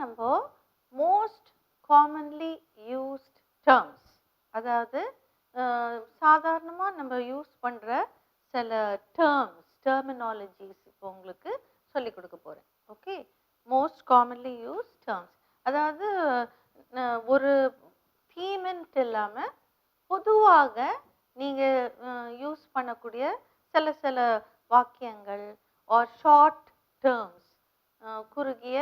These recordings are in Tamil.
நம்ம மோஸ்ட் காமன்லி யூஸ்ட் டேர்ம்ஸ், அதாவது சாதாரணமாக நம்ம யூஸ் பண்ணுற சில டெர்மினாலஜிஸ் இப்போ உங்களுக்கு சொல்லிக் கொடுக்க போகிறேன். Okay, most commonly use terms, அதாவது ஒரு தீம்ன்ட்டு இல்லாமல் பொதுவாக நீங்கள் யூஸ் பண்ணக்கூடிய சில வாக்கியங்கள் ஆர் ஷார்ட் டேர்ம்ஸ், குறுகிய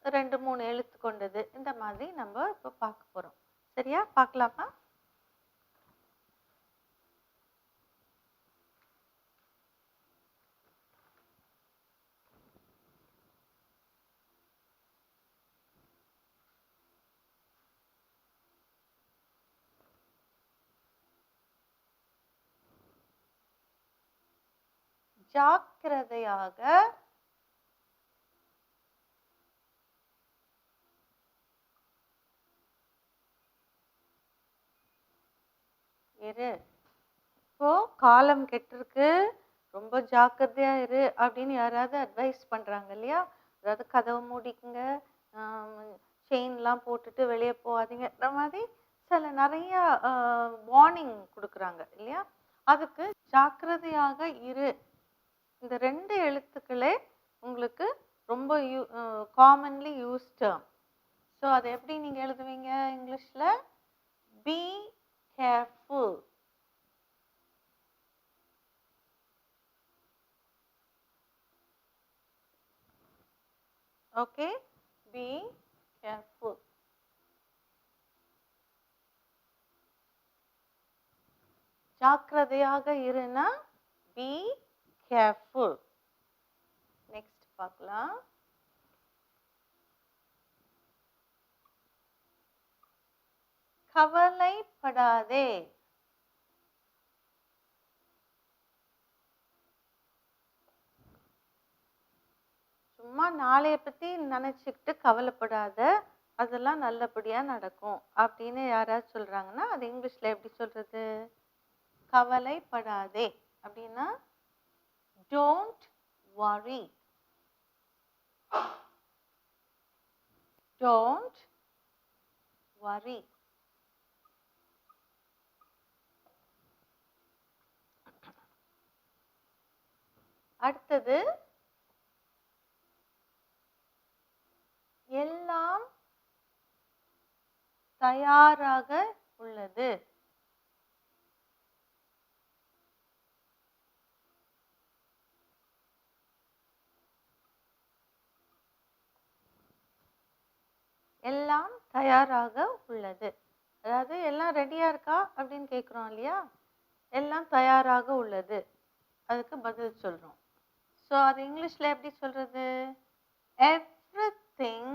2-3 எழுத்து கொண்டது, இந்த மாதிரி நம்ம இப்போ பார்க்க போகிறோம். சரியா, பார்க்கலாமா? ஜாக்கிரதையாக இரு. இப்போ காலம் கெட்டிருக்கு, ரொம்ப ஜாக்கிரதையா இரு அப்படின்னு யாராவது அட்வைஸ் பண்றாங்க இல்லையா? அதாவது கதவை மூடிக்குங்க, செயின்லாம் போட்டுட்டு வெளியே போகாதீங்க, இந்த மாதிரி சில நிறைய வார்னிங் கொடுக்குறாங்க இல்லையா? அதுக்கு ஜாக்கிரதையாக இரு, இந்த 2 எழுத்துக்களே உங்களுக்கு ரொம்ப காமன்லி யூஸ் டேர்ம். ஸோ அதை எப்படி நீங்கள் எழுதுவீங்க இங்கிலீஷில்? Be careful. Okay, be careful. ஜாக்கிரதையாக இருனா பி கேர்ஃபுல். நெக்ஸ்ட் பார்க்கலாம். கவலைப்படாதே. சும்மா நாளைய பத்தி நினைச்சுக்கிட்டு கவலைப்படாத, அதெல்லாம் நல்லபடியா நடக்கும் அப்படின்னு யாராவது சொல்றாங்கன்னா அது இங்கிலீஷ்ல எப்படி சொல்றது? கவலைப்படாதே அப்படின்னா டோன்ட் worry. Don't worry. அடுத்தது எல்லாம் தயாராக உள்ளது. எல்லாம் தயாராக உள்ளது, அதாவது எல்லாம் ரெடியா இருக்கா அப்படின்னு கேட்குறோம் இல்லையா? எல்லாம் தயாராக உள்ளது, அதுக்கு பதில் சொல்றோம். ஸோ அது இங்கிலீஷ்ல எப்படி சொல்றது? everything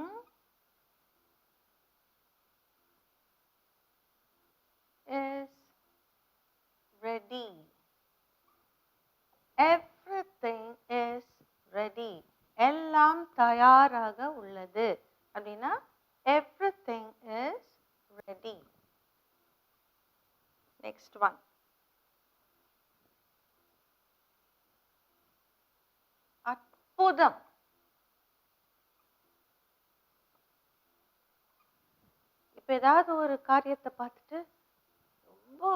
is ready. everything is ready. எல்லாம் தயாராக உள்ளது அப்படின்னா everything is ready. Next one. அற்புதம். இப்போ ஏதாவது ஒரு காரியத்தை பார்த்துட்டு ரொம்ப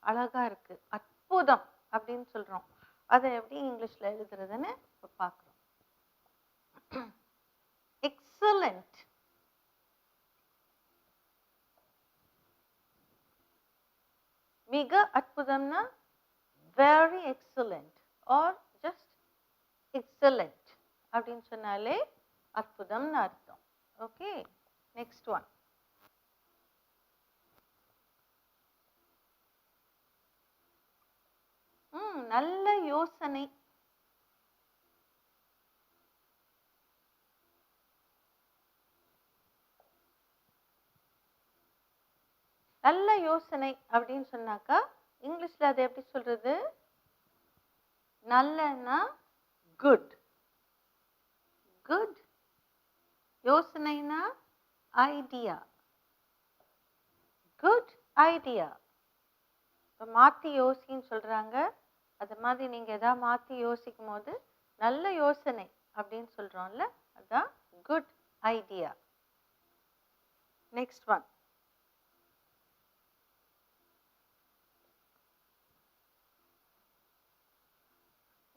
அழகா இருக்கு, அற்புதம் அப்படின்னு சொல்றோம். அதை எப்படி இங்கிலீஷ்ல எழுதுறதுன்னு இப்போ பார்க்குறோம். எக்ஸலண்ட். மிக அற்புதம்னா very excellent or just excellent அப்படின்னு சொன்னாலே அற்புதம்னு அர்த்தம். Okay, next one. நல்ல யோசனை. நல்ல யோசனை அப்படின்னு சொன்னாக்கா இங்கிலீஷ்ல அதை எப்படி சொல்றது? நல்லன்னா குட். குட். யோசனைனா ஐடியா. Good idea. இப்போ மாற்றி யோசின்னு சொல்கிறாங்க, அது மாதிரி நீங்கள் எதாவது மாற்றி யோசிக்கும் போது நல்ல யோசனை அப்படின்னு சொல்கிறோம்ல, அதுதான் குட் idea. Next one.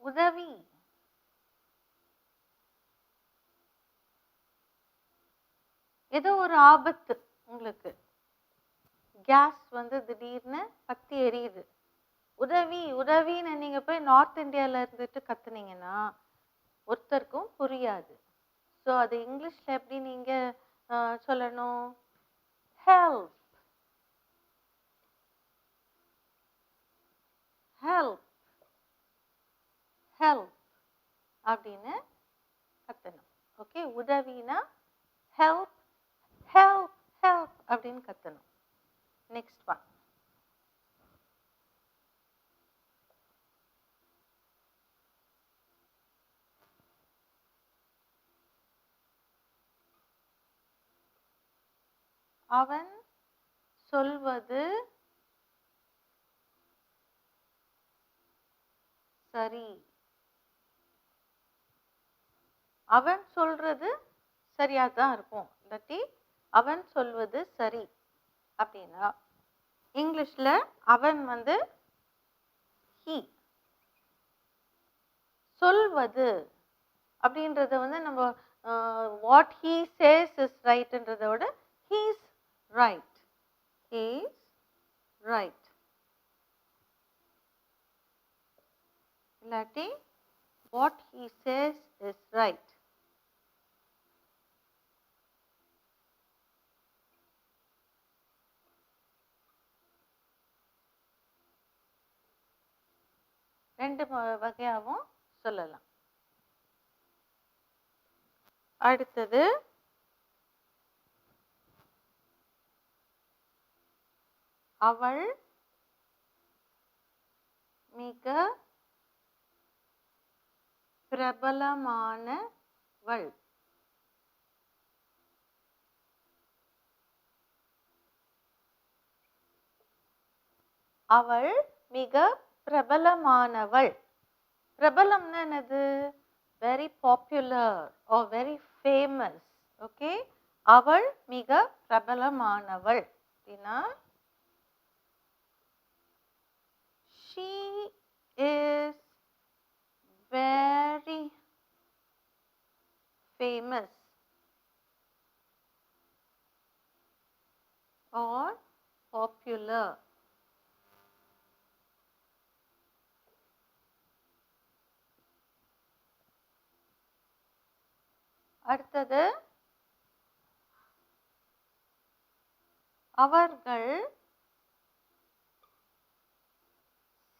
உதவி. ஏதோ ஒரு ஆபத்து உங்களுக்கு, கேஸ் வந்து திடீர்னு பத்தி எரியுது, உதவி உதவின்னு நீங்க போய் நார்த் இந்தியால இருந்துட்டு கத்துனீங்கன்னா ஒருத்தருக்கும் புரியாது. ஸோ அது இங்கிலீஷ்ல எப்படி நீங்க சொல்லணும்? ஹெல்ப், ஹெல்ப், ஹெல்ப் அப்படின்னு கத்தணும். ஓகே, உதவினா ஹெல்ப், ஹெல்ப், ஹெல்ப் அப்படின்னு கத்தணும். Next one. அவன் சொல்வது சரி. அவன் சொல்றது சரியா தான் இருக்கும். இல்லாட்டி அவன் சொல்வது சரி அப்படின்னா இங்கிலீஷ்ல அவன் வந்து he, சொல்வது அப்படின்றத வந்து நம்ம வாட் he says is rightன்றத விட he is right, he is right. இல்லாட்டி what he says is right. ரெண்டு வகையாகவும் சொல்லலாம். அடுத்தது அவள் மிக பிரபலமானவள். அவள் மிக பிரபலமானவள். பிரபலம்னா என்னது? Very popular or very famous. Okay, அவள் மிக பிரபலமானவள் அப்படின்னா she is very famous or popular. அடுத்தது அவர்கள்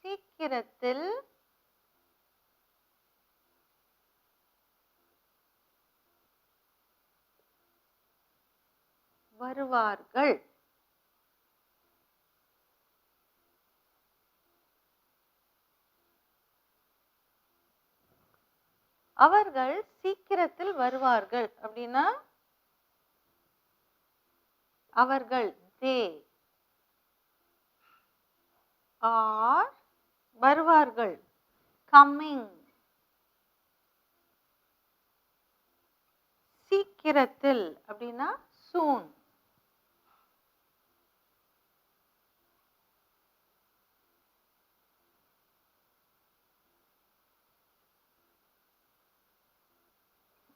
சீக்கிரத்தில் வருவார்கள். அவர்கள் சீக்கிரத்தில் வருவார்கள் அப்படின்னா அவர்கள் they are வருவார்கள் coming. சீக்கிரத்தில் அப்படின்னா soon.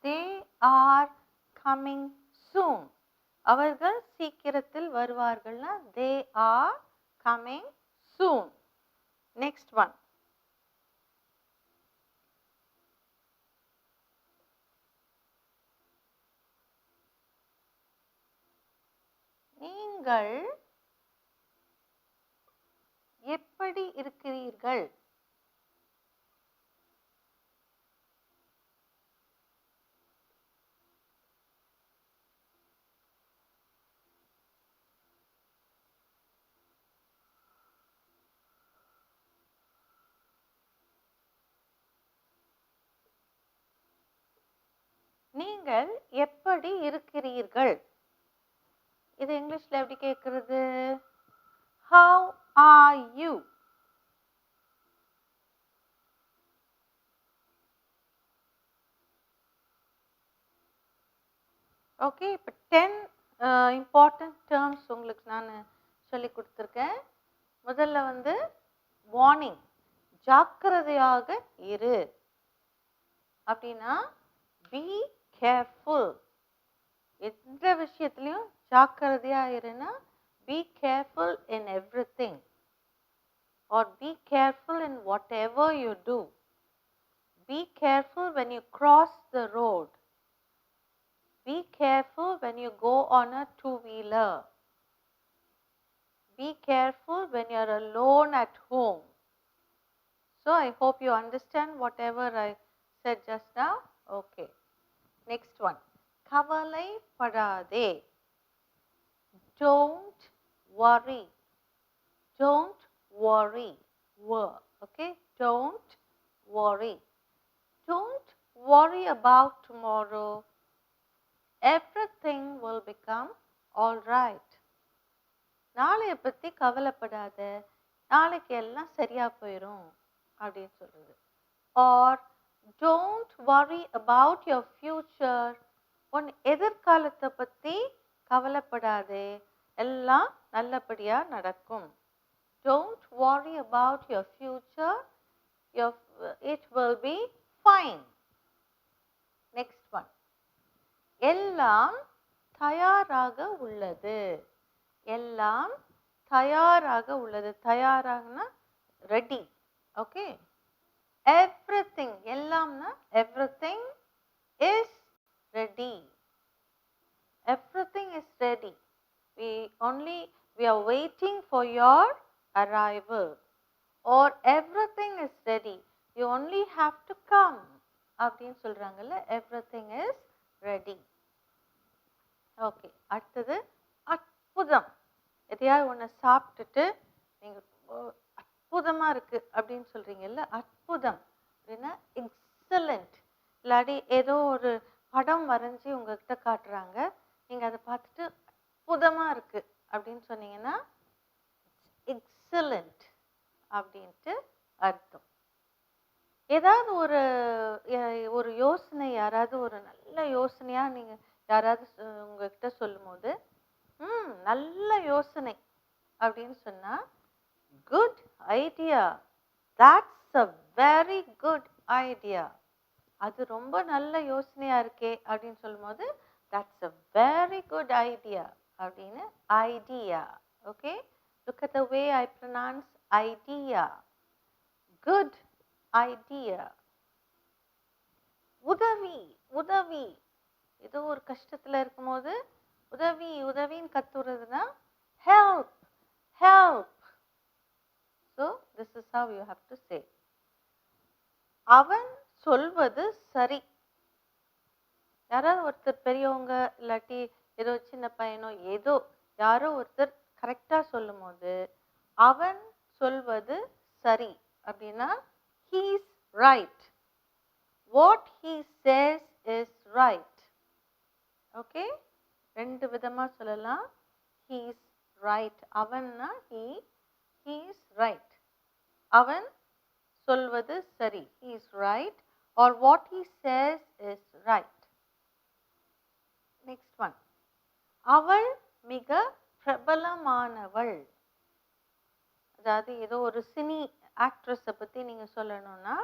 they are coming soon. அவர்கள் சீக்கிரத்தில் வருவார்கள்னா they are coming soon. Next one. நீங்கள் எப்படி இருக்கிறீர்கள்? நீங்கள் எப்படி இருக்கிறீர்கள்? இது இங்கிலீஷ்ல எப்படி கேட்கிறது? How are you? ஓகே, இப்போ 10 இம்பார்ட்டன்ட் டேர்ம்ஸ் உங்களுக்கு நான் சொல்லி கொடுத்துருக்கேன். முதல்ல வந்து வார்னிங், ஜாக்கிரதையாக இரு. அப்படின்னா பி கேர்ஃபுல். எந்த விஷயத்துலையும் ஜாக்கிரதையாக இருன்னா be careful in everything or be careful in whatever you do. Be careful when you cross the road. Be careful when you go on a two-wheeler. Be careful when you are alone at home. So I hope you understand whatever I said just now. Okay. Next one. Kavalai padade. Don't worry. Don't worry. Okay. Don't worry. Don't worry about tomorrow. Everything will become all right. நாளைய பற்றி கவலைப்படாத, நாளைக்கு எல்லாம் சரியா போயிடும் அப்படின்னு சொல்றது. Or don't worry about your future. உன் எதிர்காலத்தை பற்றி கவலைப்படாதே, எல்லாம் நல்லபடியா நடக்கும். Don't worry about your future. It will be fine. Next one. எல்லாம் தயாராக உள்ளது. எல்லாம் தயாராக உள்ளது. தயாராகனா ரெடி. ஓகே. everything, எல்லாம்னா everything is ready. Everything is ready. We are waiting for your arrival. Or everything is ready. You only have to come. அப்படின்னு சொல்றாங்கல்ல, everything is ready. ஓகே. அடுத்தது அற்புதம். எதையாவது ஒன்று சாப்பிட்டுட்டு நீங்கள் அற்புதமாக இருக்குது அப்படின்னு சொல்கிறீங்கல்ல, அற்புதம் அப்படின்னா எக்ஸலண்ட். இல்லாட்டி ஏதோ ஒரு படம் வரைஞ்சி உங்ககிட்ட காட்டுறாங்க, நீங்கள் அதை பார்த்துட்டு அற்புதமாக இருக்குது அப்படின்னு சொன்னீங்கன்னா எக்ஸலண்ட் அப்படின்ட்டு அர்த்தம். ஏதாவது ஒரு யோசனை, யாராவது ஒரு நல்ல யோசனையாக நீங்கள் யாராவது உங்ககிட்ட சொல்லும் போது நல்ல யோசனை அப்படின்னு சொன்னால் good idea, that's a very good idea. அது ரொம்ப நல்ல யோசனையாக இருக்கே அப்படின்னு சொல்லும் போது that's a very good idea அப்படின்னு idea. Okay. Look at the way I pronounce idea. Good idea. உதவி, உதவி. ஏதோ ஒரு கஷ்டத்தில் இருக்கும்போது உதவி உதவின்னு கத்துறதுனா help, help. So this is how you have to say. அவன் சொல்வது சரி. யாராவது ஒருத்தர் பெரியவங்க இல்லாட்டி ஏதோ சின்ன பையனோ ஏதோ யாரோ ஒருத்தர் கரெக்டாக சொல்லும் போது அவன் சொல்வது சரி அப்படின்னா he is right. What he says is right. Okay? ரெண்டு விதமாக சொல்லலாம். he is right. அவன்னா he is right. அவன் சொல்வது சரி, he is right. Or what he says is right. Next one. அவள் மிக பிரபலமானவள். அதாவது ஏதோ ஒரு சினி ஆக்ட்ரஸை பற்றி நீங்கள் சொல்லணும்னா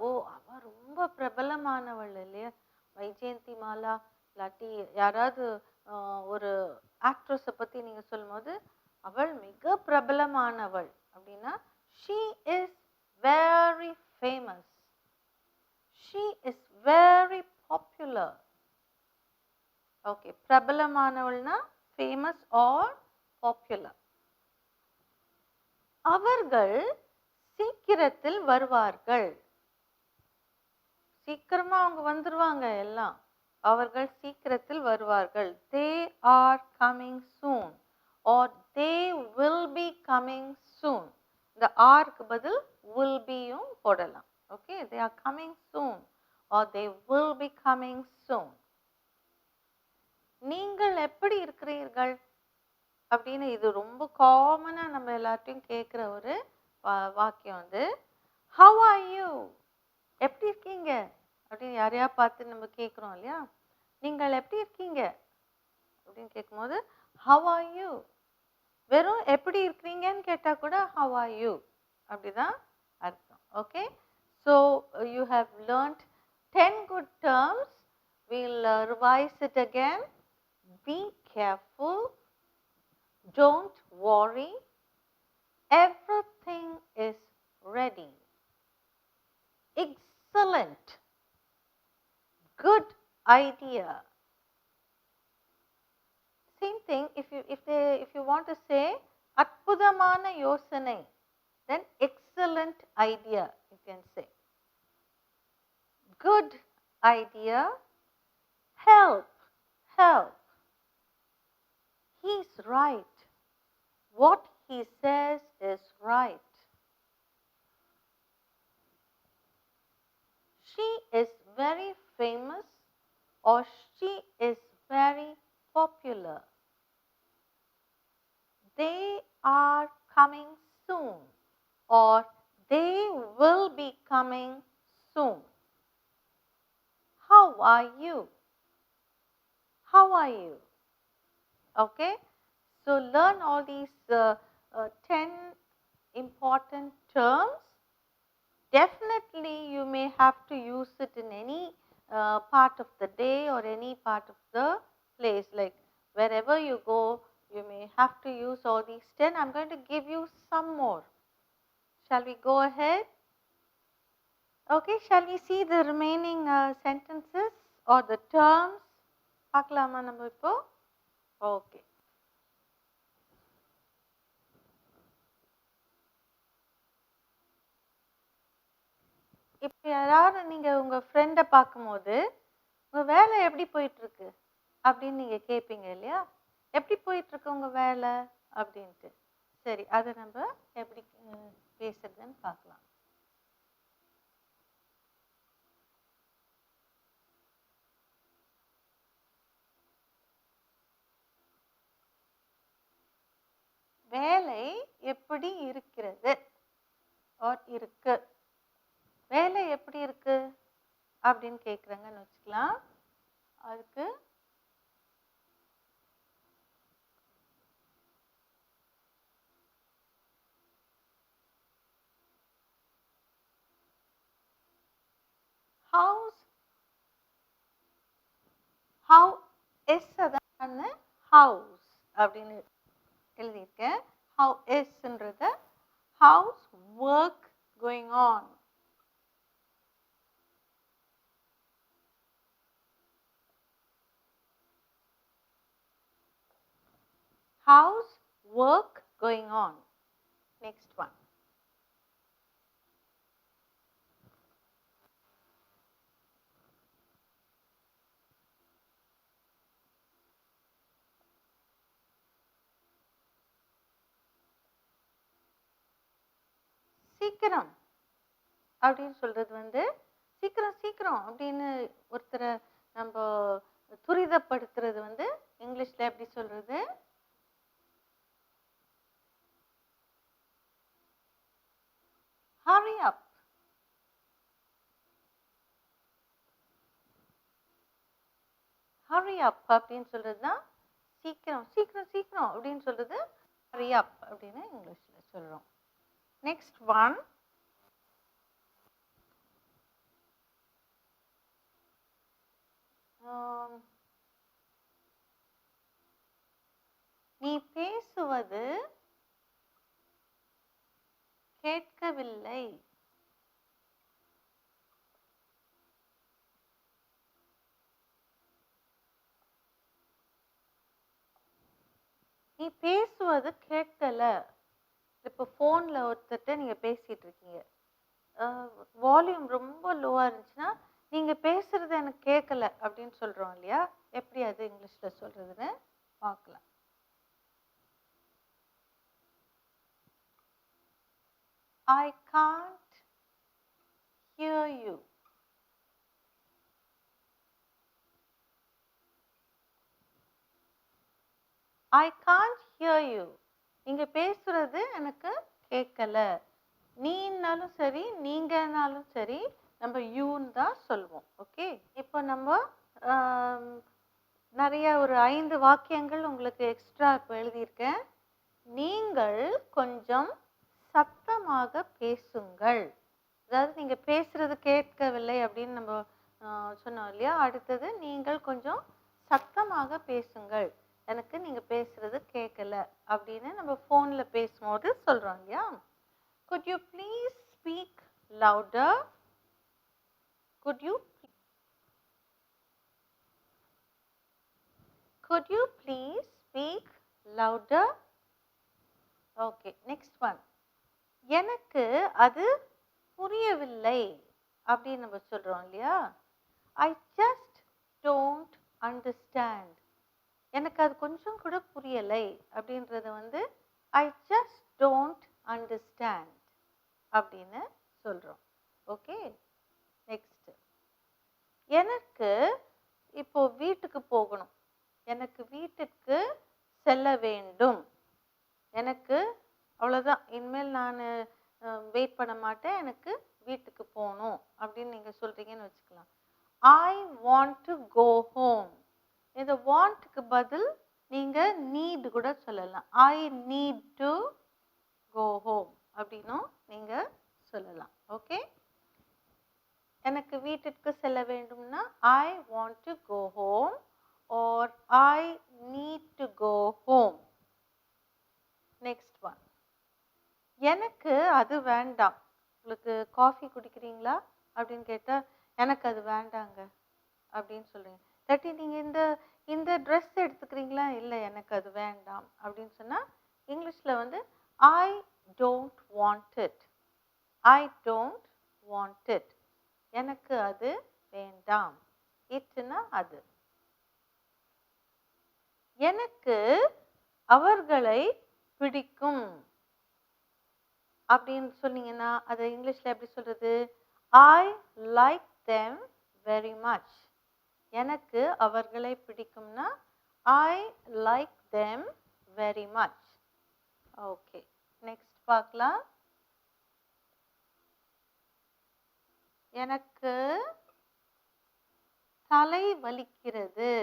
ஓ அவள் ரொம்ப பிரபலமானவள் இல்லையா, வைஜெயந்தி மாலா இல்லாட்டி யாராவது ஒரு ஆக்ட்ரஸை பற்றி நீங்கள் சொல்லும் போது அவள் மிக பிரபலமானவள் அப்படின்னா she is very famous. She is very popular. Okay, பிரபலமானவள்னா famous or popular. அவர்கள் சீக்கிரத்தில் வருவார்கள். சீக்கிரமா அவங்க வந்துருவாங்க எல்லாம். அவர்கள் சீக்கிரத்தில் வருவார்கள். They are coming soon or they will be coming soon. இந்த ஆர்க்கு பதில் will be-யும் போடலாம். Okay, they are coming soon or they will be coming soon. நீங்கள் எப்படி இருக்கிறீர்கள் அப்படின்னு இது ரொம்ப காமனாக நம்ம எல்லாத்தையும் கேட்குற ஒரு வாக்கியம் வந்து how are you, எப்படி இருக்கீங்க அப்படின்னு யாரையா பார்த்து நம்ம கேட்குறோம் இல்லையா. நீங்கள் எப்படி இருக்கீங்க அப்படின்னு கேட்கும்போது how are you. வெறும் எப்படி இருக்கிறீங்கன்னு கேட்டா கூட how are you அப்படிதான் அர்த்தம். Okay, so you have learned 10 good terms. We'll revise it again. Be careful, don't worry, everything is ready, excellent, good idea. Same thing, if you want to say அற்புதமான யோசனை, then excellent idea you can say. Good idea, help, help. He's right. What he says is right. She is very famous or she is very popular. They are coming soon or they will be coming soon. How are you? How are you? Okay, so learn all these 10 important terms. Definitely you may have to use it in any part of the day or any part of the place, like wherever you go you may have to use all these 10. I'm going to give you some more. Shall we go ahead? Okay, shall we see the remaining sentences or the terms? பார்க்கலாமா நம்ம இப்போ? Okay. இப்போ யாராவது நீங்க உங்க ஃப்ரெண்டை பார்க்கும்போது உங்க வேலை எப்படி போயிட்டு இருக்கு அப்படின்னு நீங்க கேட்பீங்க இல்லையா? எப்படி போயிட்டு இருக்கு உங்க வேலை அப்படின்ட்டு. சரி, அதை நம்ம எப்படி பேசுறதுன்னு பார்க்கலாம். வேலை எப்படி இருக்கிறது ஆர் இருக்கு. வேலை எப்படி இருக்கு அப்படின்னு கேட்குறாங்கன்னு வச்சுக்கலாம். அதுக்கு how is அதான் house அப்படின்னு எழுதியிருக்கேன். how isன்றது house work going on. How's work going on? Next one. சீக்கிரம் அப்படின்னு சொல்றது வந்து சீக்கிரம் சீக்கிரம் அப்படின்னு ஒருத்தரை நம்ம துரிதப்படுத்துறது வந்து இங்கிலீஷ்ல எப்படி சொல்றது? hurry up. hurry up அப்படின்னு சொல்றது தான் சீக்கிரம் சீக்கிரம் சீக்கிரம் அப்படின்னு சொல்றது hurry up அப்படின்னு இங்கிலீஷ்ல சொல்றோம். Next one. நீ பேசுவது கேட்கவில்லை. நீ பேசுவது கேட்கல. இப்போ ஃபோனில் ஒருத்தர்கிட்ட நீங்கள் பேசிகிட்டு இருக்கீங்க, வால்யூம் ரொம்ப லோவாக இருந்துச்சுன்னா நீங்கள் பேசுகிறது எனக்கு கேட்கல அப்படின்னு சொல்கிறோம் இல்லையா? எப்படி அது இங்கிலீஷில் சொல்கிறதுன்னு பார்க்கலாம். I can't hear you. I can't hear you. நீங்க பேசுறது எனக்கு கேட்கல. நீன்னாலும் சரி நீங்கனாலும் சரி நம்ம யூன்னு தான் சொல்லுவோம். ஓகே, இப்போ நம்ம நிறைய ஒரு 5 வாக்கியங்கள் உங்களுக்கு எக்ஸ்ட்ரா இப்போ எழுதியிருக்கேன். நீங்கள் கொஞ்சம் சத்தமாக பேசுங்கள். அதாவது நீங்க பேசுறது கேட்கவில்லை அப்படின்னு நம்ம சொன்னோம் இல்லையா? அடுத்தது நீங்கள் கொஞ்சம் சத்தமாக பேசுங்கள். எனக்கு நீங்க பேசுறது கேட்கல அப்படின்னு நம்ம ஃபோன்ல பேசும்போது சொல்றோம் இல்லையா? Could you please speak louder? Could you please speak louder? Okay, next one. எனக்கு அது புரியவில்லை அப்படின்னு நம்ம சொல்றோம் இல்லையா? I just don't understand. எனக்கு அது கொஞ்சம் கூட புரியலை அப்படின்றது வந்து I just don't understand அப்படின்னு சொல்றோம். Okay, next. எனக்கு இப்போ வீட்டுக்கு போகணும். எனக்கு வீட்டுக்கு செல்ல வேண்டும். எனக்கு அவ்வளோதான், இனிமேல் நான் வெயிட் பண்ண மாட்டேன், எனக்கு வீட்டுக்கு போகணும் அப்படின்னு நீங்கள் சொல்கிறீங்கன்னு வச்சுக்கலாம். I want to go home. இந்த வாண்ட்க்கு பதில் நீங்கள் நீட் கூட சொல்லலாம். I need to go home அப்படின்னும் நீங்கள் சொல்லலாம். ஓகே, எனக்கு வீட்டிற்கு செல்ல வேண்டும்னா I want to go home or I need to go home. Next one. எனக்கு அது வேண்டாம். உங்களுக்கு காஃபி குடிக்கிறீங்களா அப்படின்னு கேட்டால் எனக்கு அது வேண்டாங்க அப்படின்னு சொல்கிறீங்க. இல்லாட்டி நீங்கள் இந்த ட்ரெஸ் எடுத்துக்கிறீங்களா, இல்லை எனக்கு அது வேண்டாம் அப்படின்னு சொன்னால் இங்கிலீஷில் வந்து I don't want it. I don't want it. எனக்கு அது வேண்டாம். இட்னா அது. எனக்கு அவர்களை பிடிக்கும் அப்படின்னு சொன்னீங்கன்னா அதை இங்கிலீஷில் எப்படி சொல்கிறது? I like them very much. எனக்கு அவர்களை பிடிக்கும்னா I like them very much. Okay, next பார்க்கலாம். எனக்கு தலை வலிக்கிறது.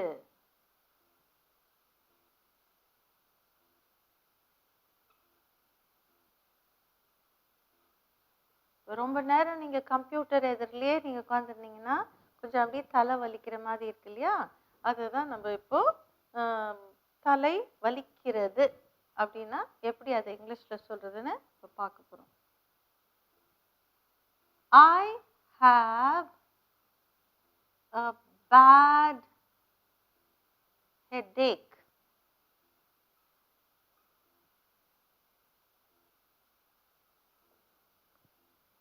ரொம்ப நேரம் நீங்கள் கம்ப்யூட்டர் எதிரிலேயே நீங்கள் உட்காந்துருந்தீங்கன்னா கொஞ்சம் அப்படியே தலை வலிக்கிற மாதிரி இருக்கு இல்லையா? அதுதான் நம்ம இப்போ தலை வலிக்கிறது அப்படின்னா எப்படி அதை இங்கிலீஷில் சொல்கிறதுன்னு இப்போ பார்க்க போகிறோம். I have a bad headache.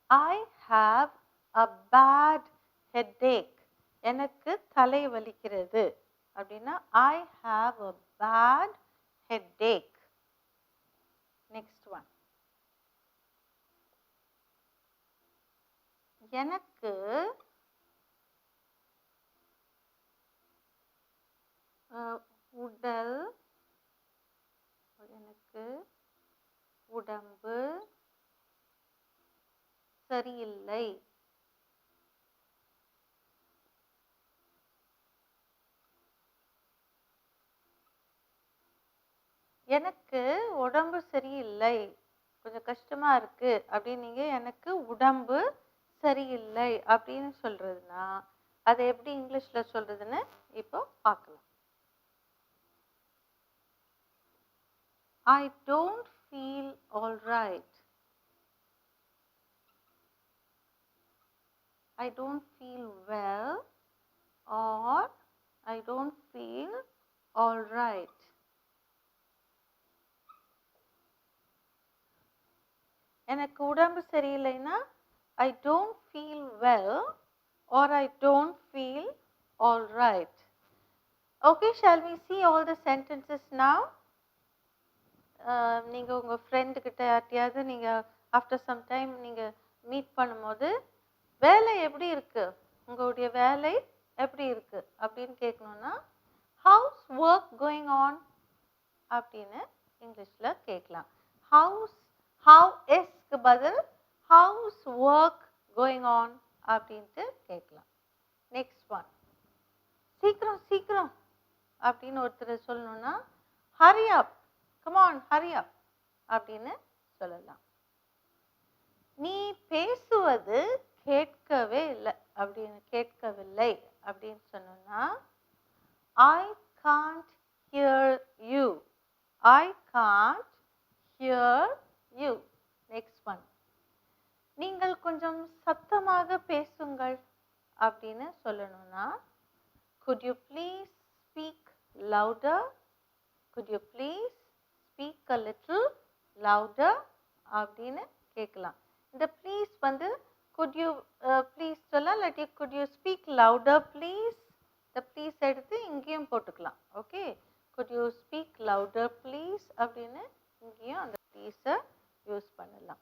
I have a bad headache. எனக்கு தலை வலிக்கிறது அப்படின்னா I have a bad headache. Next one. எனக்கு உடம்பு சரியில்லை. எனக்கு உடம்பு சரியில்லை, கொஞ்சம் கஷ்டமா இருக்கு அப்படின்னு நீங்க எனக்கு உடம்பு சரியில்லை அப்படின்னு சொல்றதுன்னா அதை எப்படி இங்கிலீஷ்ல சொல்றதுன்னு இப்போ பார்க்கலாம். I don't feel all right. I don't feel well or I don't feel all right. எனக்கு உடம்பு சரியில்லைன்னா I don't feel well or I don't feel all right. Okay, shall we see all the sentences now? நீங்கள் உங்கள் ஃப்ரெண்டுக்கிட்ட யார்ட்டையாவது நீங்கள் ஆஃப்டர் சம் டைம் நீங்கள் மீட் பண்ணும்போது வேலை எப்படி இருக்குது, உங்களுடைய வேலை எப்படி இருக்குது அப்படின்னு கேட்கணுன்னா ஹவுஸ் ஒர்க் கோயிங் ஆன் அப்படின்னு இங்கிலீஷில் கேட்கலாம். ஹவ் இஸ்க்கு பதில் ஹவுஸ் ஒர்க் கோயிங் ஆன் அப்படின்ட்டு கேட்கலாம். Next one. சீக்கிரம் சீக்கிரம் அப்படின்னு ஒருத்தர் சொல்லணும்னா ஹரி அப், கமான் ஹரி அப் அப்படின்னு சொல்லலாம். நீ பேசுவது கேட்கவே இல்லை அப்படின்னு கேட்கவில்லை அப்படின்னு சொன்னோம்னா I can't hear you. I can't hear you. Next one. நீங்கள் கொஞ்சம் சத்தமாக பேசுங்கள் அப்படின்னு சொல்லணும்னா could you please speak louder? Could you please speak a little louder அப்படின்னு கேட்கலாம். இந்த ப்ளீஸ் வந்து could you please சொல்லலாம், இல்லாட்டி could you speak louder please, இந்த ப்ளீஸ் எடுத்து இங்கேயும் போட்டுக்கலாம். Okay, could you speak louder please அப்படின்னு இங்கேயும் அந்த ப்ளீஸை யூஸ் பண்ணலாம்.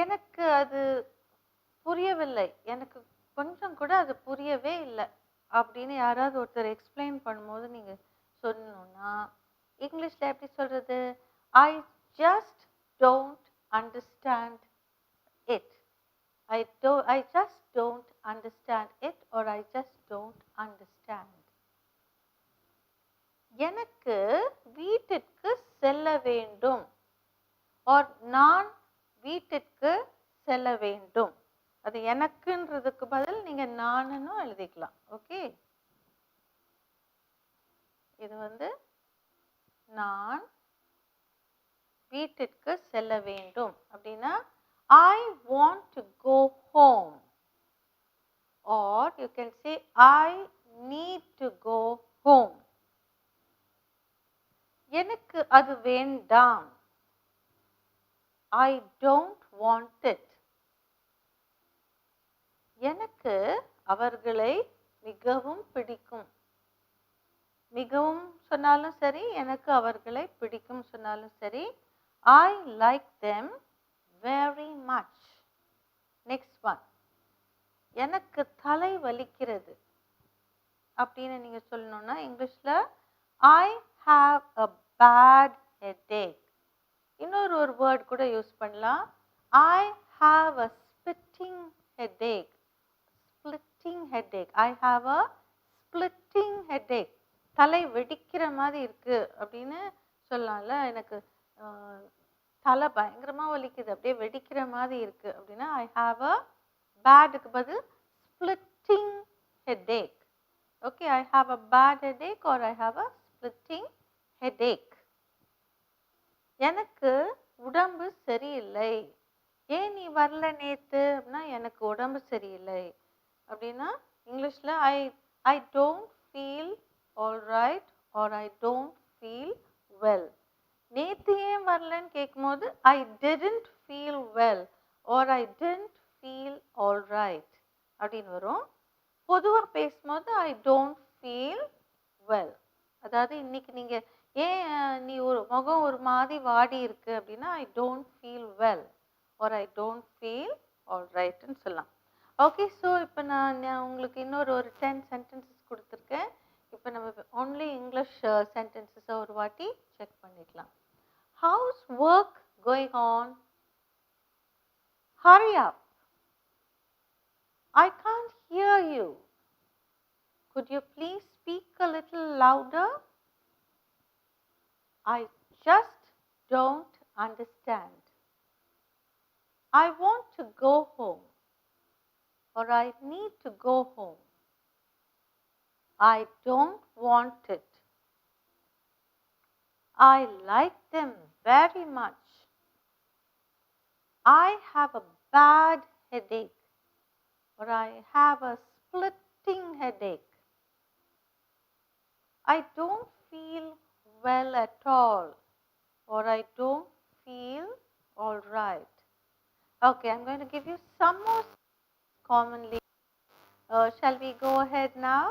எனக்கு அது புரியவில்லை, எனக்கு கொஞ்சம் கூட அது புரியவே இல்லை அப்படின்னு யாராவது ஒருத்தர் எக்ஸ்பிளைன் பண்ணும்போது நீங்கள் சொல்லணும்னா இங்கிலீஷில் எப்படி சொல்கிறது? I just don't understand it. I just don't understand it or I just don't understand. எனக்கு வீட்டிற்கு செல்ல வேண்டும் or நான் வீட்டிற்கு செல்ல வேண்டும். அது எனக்குன்றதுக்கு பதில் நீங்கள் நானுன்னு எழுதிக்கலாம். ஓகே, இது வந்து நான் வீட்டிற்கு செல்ல வேண்டும் அப்படின்னா I want to go home or you can say I need to go home. எனக்கு அது வேண்டாம், I don't want it. எனக்கு அவர்களை மிகவும் பிடிக்கும், மிகவும் சொன்னாலும் சரி, எனக்கு அவர்களை பிடிக்கும் சொன்னாலும் சரி, I like them very much. Next one. எனக்கு தலை வலிக்கிறது அப்படின்னு நீங்க சொல்லணும்னா இங்கிலீஷ்ல I have a bad headache. இன்னொரு வேர்ட் கூட யூஸ் பண்ணலாம். I have a splitting headache. Splitting headache. I have a splitting headache. தலை வெடிக்கிற மாதிரி இருக்கு அப்படின்னு சொல்லலாம்ல. எனக்கு தலை பயங்கரமாக வலிக்குது, அப்படியே வெடிக்கிற மாதிரி இருக்கு அப்படின்னா I have a badக்கு பதில் splitting headache. Okay, I have a bad headache or I have a splitting headache. எனக்கு உடம்பு சரியில்லை. ஏன் நீ வரல நேத்து அப்படின்னா எனக்கு உடம்பு சரியில்லை அப்படின்னா இங்கிலீஷில் I don't feel all right or I don't feel well. நேத்து ஏன் வரலன்னு கேட்கும்போது I didn't feel well or I didn't feel all right அப்படின்னு வரும். பொதுவாக பேசும்போது I don't feel well, அதாவது இன்னைக்கு நீங்கள் ஏன் நீ ஒரு முகம் ஒரு மாதிரி வாடி இருக்கு அப்படின்னா I don't feel well or I don't feel all rightன்னு சொல்லலாம். ஓகே, ஸோ இப்போ நான் உங்களுக்கு ஒரு 10 sentences கொடுத்துருக்கேன். இப்போ நம்ம only English sentences ஒரு வாட்டி செக் பண்ணிக்கலாம். How's work going on? Hurry up. I can't hear you. Could you please speak a little louder? I just don't understand. I want to go home or I need to go home. I don't want it. I like them very much. I have a bad headache or I have a splitting headache. I don't feel well at all or I don't feel all right. Okay, I'm going to give you some more commonly. Shall we go ahead now?